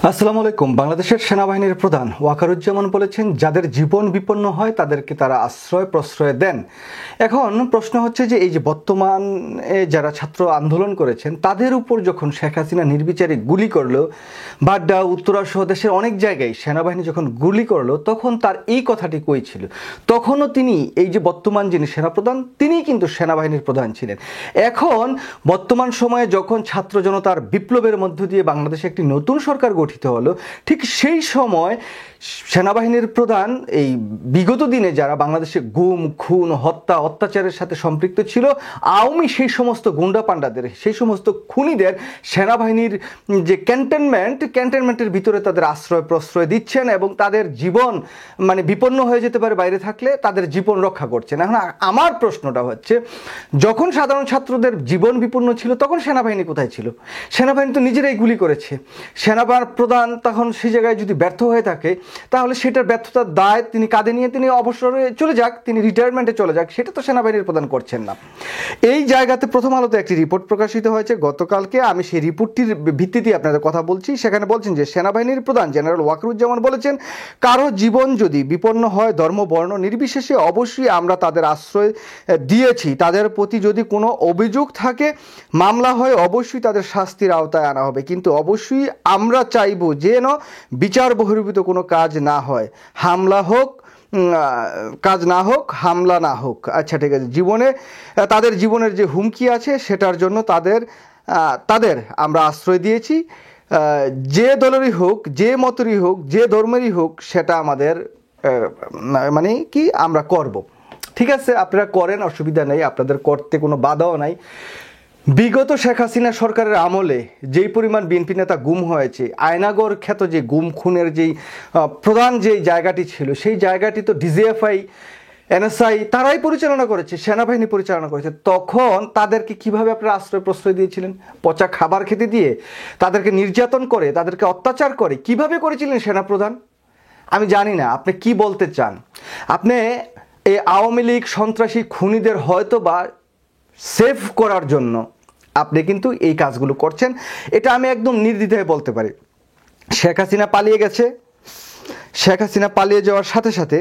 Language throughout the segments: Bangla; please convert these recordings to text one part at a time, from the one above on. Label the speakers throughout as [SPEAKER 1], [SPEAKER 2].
[SPEAKER 1] আসসালামু আলাইকুম। বাংলাদেশের সেনাবাহিনীর প্রধান ওয়াকারুজ্জামান বলেছেন, যাদের জীবন বিপন্ন হয় তাদেরকে তারা আশ্রয় প্রশ্রয় দেন। এখন প্রশ্ন হচ্ছে যে এই যে বর্তমানে যারা ছাত্র আন্দোলন করেছেন তাদের উপর যখন শেখ হাসিনা নির্বিচারে গুলি করলো, বাড্ডা, উত্তরা সহ দেশের অনেক জায়গায় সেনাবাহিনী যখন গুলি করলো, তখন তার এই কথাটি কই ছিল? তখনও তিনি, এই যে বর্তমান যিনি সেনাপ্রধান, তিনিই কিন্তু সেনাবাহিনীর প্রধান ছিলেন। এখন বর্তমান সময়ে যখন ছাত্র জনতার বিপ্লবের মধ্য দিয়ে বাংলাদেশে একটি নতুন সরকার গঠিত হলো, ঠিক সেই সময় সেনাবাহিনীর প্রধান এই বিগত দিনে যারা বাংলাদেশে গুম, খুন, হত্যা, অত্যাচারের সাথে সম্পৃক্ত ছিল, আওয়ামী সেই সমস্ত গুন্ডা পান্ডাদের, সেই সমস্ত খুনিদের সেনাবাহিনীর যে ক্যান্টনমেন্টের ভিতরে তাদের আশ্রয় প্রশ্রয় দিচ্ছেন এবং তাদের জীবন বিপন্ন হয়ে যেতে পারে বাইরে থাকলে, তাদের জীবন রক্ষা করছেন। এখন আমার প্রশ্নটা হচ্ছে, যখন সাধারণ ছাত্রদের জীবন বিপন্ন ছিল তখন সেনাবাহিনী কোথায় ছিল? সেনাবাহিনী তো নিজেরাই গুলি করেছে। সেনাবাহিনীর প্রধান তখন সেই জায়গায় যদি ব্যর্থ হয়ে থাকে, তাহলে সেটার ব্যর্থতার দায় তিনি কাঁধে নিয়ে তিনি অবসরে চলে যাক, তিনি রিটায়ারমেন্টে চলে যাক, সেটা তো সেনাবাহিনীর প্রধান করছেন না। এই জায়গাতে প্রথম আলোতে একটি রিপোর্ট প্রকাশিত হয়েছে গতকালকে, আমি সেই রিপোর্টটির ভিত্তিতে আপনাদের কথা বলছি। সেখানে বলছেন যে সেনাবাহিনীর প্রধান জেনারেল ওয়াকারুজ্জামান বলেছেন, কারো জীবন যদি বিপন্ন হয় ধর্ম বর্ণ নির্বিশেষে অবশ্যই আমরা তাদের আশ্রয় দিয়েছি। তাদের প্রতি যদি কোনো অভিযোগ থাকে, মামলা হয়, অবশ্যই তাদের শাস্তির আওতায় আনা হবে, কিন্তু অবশ্যই আমরা চাইব যেন বিচার বহির্ভূত কোনো কাজ না হয়, হামলা হোক, কাজ না হোক, হামলা না হোক। আচ্ছা, ঠিক আছে, তাদের জীবনের যে হুমকি আছে সেটার জন্য তাদের আমরা আশ্রয় দিয়েছি। যে দলেরই হোক, যে মতেরই হোক, যে ধর্মেরই হোক, সেটা আমাদের আমরা করব। ঠিক আছে, আপনারা করেন, অসুবিধা নেই, আপনাদের করতে কোনো বাধাও নাই। বিগত শেখ হাসিনা সরকারের আমলে যেই পরিমাণ বিএনপি নেতা গুম হয়েছে, আয়নাগর খ্যাত যে গুম খুনের যেই প্রধান যেই জায়গাটি ছিল, সেই জায়গাটি তো ডিজিএফআই, এনএসআই তারাই পরিচালনা করেছে, সেনাবাহিনী পরিচালনা করেছে। তখন তাদেরকে কিভাবে আপনারা আশ্রয় প্রশ্রয় দিয়েছিলেন? পচা খাবার খেতে দিয়ে, তাদেরকে নির্যাতন করে, তাদেরকে অত্যাচার করে কিভাবে করেছিলেন সেনাপ্রধান? আমি জানি না আপনি কি বলতে চান। আপনি এই আওয়ামী লীগ সন্ত্রাসী খুনিদের হয়তো বা সেভ করার জন্য আপনি কিন্তু এই কাজগুলো করছেন, এটা আমি একদম নির্দ্বিধায় বলতে পারি। শেখ হাসিনা পালিয়ে গেছে, শেখ হাসিনা পালিয়ে যাওয়ার সাথে সাথে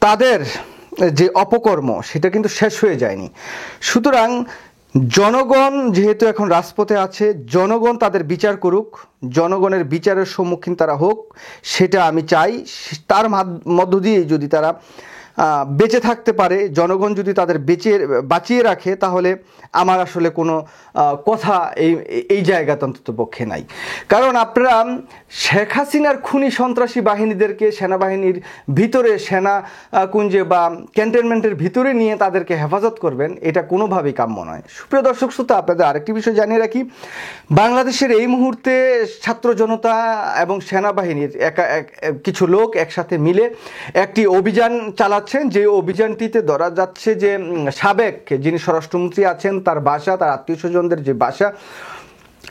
[SPEAKER 1] তাদের যে অপকর্ম সেটা কিন্তু শেষ হয়ে যায়নি। সুতরাং জনগণ যেহেতু এখন রাজপথে আছে, জনগণ তাদের বিচার করুক, জনগণের বিচারের সম্মুখীন তারা হোক, সেটা আমি চাই। তার মধ্য দিয়ে যদি তারা বেঁচে থাকতে পারে, জনগণ যদি তাদের বাঁচিয়ে রাখে, তাহলে আমার আসলে কোনো কথা এই জায়গাতে অন্তত পক্ষে নাই। কারণ আপনারা শেখ হাসিনার খুনি সন্ত্রাসী বাহিনীদেরকে সেনাবাহিনীর ভিতরে, সেনা কুঞ্জে বা ক্যান্টনমেন্টের ভিতরে নিয়ে তাদেরকে হেফাজত করবেন, এটা কোনোভাবেই কাম্য নয়। সুপ্রিয় দর্শক শ্রোতা, আপনাদের আরেকটি বিষয় জানিয়ে রাখি, বাংলাদেশের এই মুহূর্তে ছাত্র জনতা এবং সেনাবাহিনীর কিছু লোক একসাথে মিলে একটি অভিযান চালাচ্ছেন, যে অভিযানটিতে ধরা যাচ্ছে যে সাবেক যিনি স্বরাষ্ট্রমন্ত্রী আছেন তার বাসা, তার আত্মীয় স্বজনদের যে বাসা,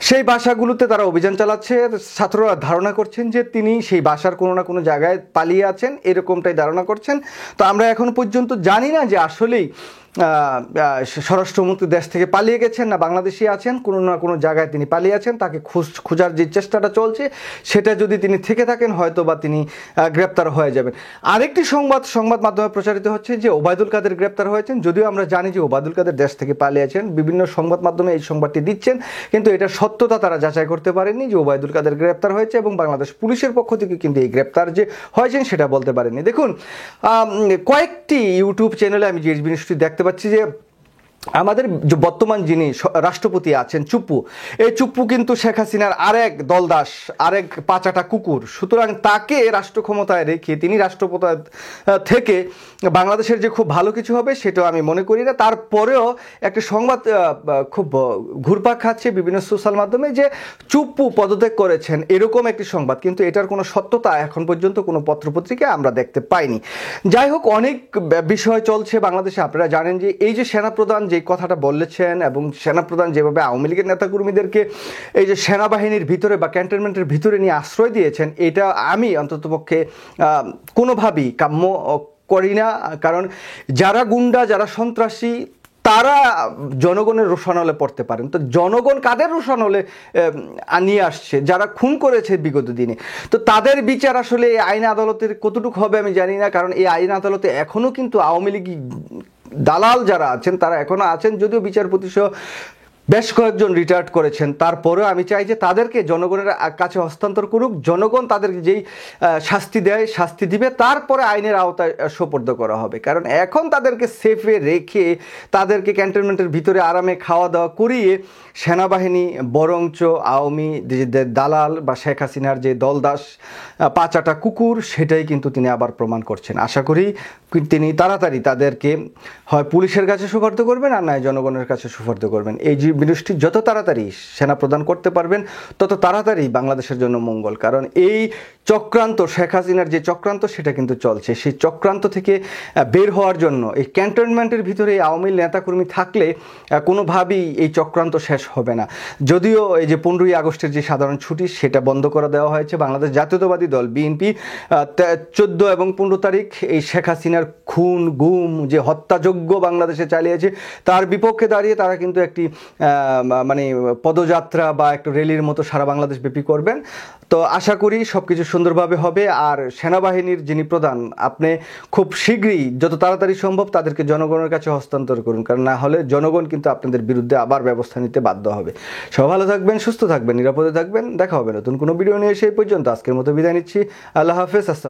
[SPEAKER 1] সেই বাসাগুলোতে তারা অভিযান চালাচ্ছে। ছাত্ররা ধারণা করছেন যে তিনি সেই বাসার কোনো না কোনো জায়গায় পালিয়ে আছেন, এরকমটাই ধারণা করছেন। তো আমরা এখনো পর্যন্ত জানি না যে আসলেই স্বরাষ্ট্রমন্ত্রী দেশ থেকে পালিয়ে গেছেন না বাংলাদেশে আছেন, কোনো না কোনো জায়গায় তিনি পালিয়ে আছেন। তাকে খোঁজার যে চেষ্টাটা চলছে, সেটা যদি তিনি থেকে থাকেন, হয়তো বা তিনি গ্রেপ্তার হয়ে যাবেন। আরেকটি সংবাদ মাধ্যমে প্রচারিত হচ্ছে যে ওবায়দুল কাদের গ্রেপ্তার হয়েছেন। যদিও আমরা জানি যে ওবায়দুল কাদের দেশ থেকে পালিয়ে আছেন, বিভিন্ন সংবাদ মাধ্যমে এই সংবাদটি দিচ্ছেন, কিন্তু এটা সত্যতা তারা যাচাই করতে পারেননি যে ওবায়দুল কাদের গ্রেপ্তার হয়েছে, এবং বাংলাদেশ পুলিশের পক্ষ থেকে কিন্তু এই গ্রেপ্তার যে হয়েছেন সেটা বলতে পারেননি। দেখুন, কয়েকটি ইউটিউব চ্যানেলে আমি যে জিনিসটি দেখতে পাচ্ছি যে আমাদের বর্তমান যিনি রাষ্ট্রপতি আছেন চুপ্পু, এই চুপ্পু কিন্তু শেখ হাসিনার আরেক দলদাস, আরেক পাচাটা কুকুর। সুতরাং তাকে রাষ্ট্র ক্ষমতায় রেখে তিনি রাষ্ট্রপতি থেকে বাংলাদেশের যে খুব ভালো কিছু হবে সেটাও আমি মনে করি না। তারপরেও একটা সংবাদ খুব ঘুরপাক খাচ্ছে বিভিন্ন সোশ্যাল মাধ্যমে যে চুপ্পু পদত্যাগ করেছেন, এরকম একটি সংবাদ, কিন্তু এটার কোনো সত্যতা এখন পর্যন্ত কোনো পত্রপত্রিকায় আমরা দেখতে পাইনি। যাই হোক, অনেক বিষয় চলছে বাংলাদেশে। আপনারা জানেন যে এই যে সেনাপ্রধান যে কথাটা বলেছেন, এবং সেনাপ্রধান যেভাবে আওয়ামী লীগের নেতাকর্মীদেরকে এই যে সেনাবাহিনীর ভিতরে বা ক্যান্টনমেন্টের ভিতরে নিয়ে আশ্রয় দিয়েছেন, এটা আমি অন্ততপক্ষে কোনোভাবেই কাম্য করি না। কারণ যারা গুন্ডা, যারা সন্ত্রাসী, তারা জনগণের রোষানলে পড়তে পারেন। তো জনগণ কাদের রোষানলে নিয়ে আসছে? যারা খুন করেছে বিগত দিনে। তো তাদের বিচার আসলে এই আইন আদালতের কতটুকু হবে আমি জানি না, কারণ এই আইন আদালতে এখনও কিন্তু আওয়ামী লীগ দালাল যারা আছেন তারা এখনও আছেন, যদিও বিচারপতি সহ বেশ কয়েকজন রিটায়ার্ড করেছেন। তারপরেও আমি চাই যে তাদেরকে জনগণের কাছে হস্তান্তর করুক, জনগণ তাদেরকে যেই শাস্তি দেয় শাস্তি দিবে, তারপরে আইনের আওতায় সোপর্দ করা হবে। কারণ এখন তাদেরকে সেফে রেখে তাদেরকে ক্যান্টনমেন্টের ভিতরে আরামে খাওয়া দাওয়া করিয়ে সেনাবাহিনী বরঞ্চ আওয়ামী দালাল বা শেখ হাসিনার যে দলদাস পাচাটা কুকুর, সেটাই কিন্তু তিনি আবার প্রমাণ করছেন। আশা করি তিনি তাড়াতাড়ি তাদেরকে হয় পুলিশের কাছে সুপর্দ করবেন, আর নয় জনগণের কাছে সুপর্দ করবেন। এই যে জিনিসটি যত তাড়াতাড়ি সেনা প্রদান করতে পারবেন তত তাড়াতাড়ি বাংলাদেশের জন্য মঙ্গল। কারণ এই চক্রান্ত, শেখ হাসিনার যে চক্রান্ত, সেটা কিন্তু চলছে। সেই চক্রান্ত থেকে বের হওয়ার জন্য এই ক্যান্টনমেন্টের ভিতরে আওয়ামী নেতাকর্মী থাকলে কোনোভাবেই এই চক্রান্ত শেষ হবে না। যদিও এই যে 15ই আগস্টের যে সাধারণ ছুটি, সেটা বন্ধ করে দেওয়া হয়েছে। বাংলাদেশ জাতীয়তাবাদী দল বিএনপি 14 এবং 15 তারিখ এই শেখ হাসিনার খুন গুম যে হত্যাযজ্ঞ বাংলাদেশে চালিয়েছে, তার বিপক্ষে দাঁড়িয়ে তারা কিন্তু একটি মানে পদযাত্রা বা একটা র্যালির মতো সারা বাংলাদেশ ব্যাপী করবেন। তো আশা করি সব কিছু সুন্দরভাবে হবে। আর সেনাবাহিনীর যিনি প্রধান, আপনি খুব শীঘ্রই যত তাড়াতাড়ি সম্ভব তাদেরকে জনগণের কাছে হস্তান্তর করুন, কারণ না হলে জনগণ কিন্তু আপনাদের বিরুদ্ধে আবার ব্যবস্থা নিতে বাধ্য হবে। সবাই ভালো থাকবেন, সুস্থ থাকবেন, নিরাপদে থাকবেন। দেখা হবে নতুন কোনো ভিডিও নিয়ে। সেই পর্যন্ত আজকের মতো বিদায় নিচ্ছি। আল্লাহ হাফেজ।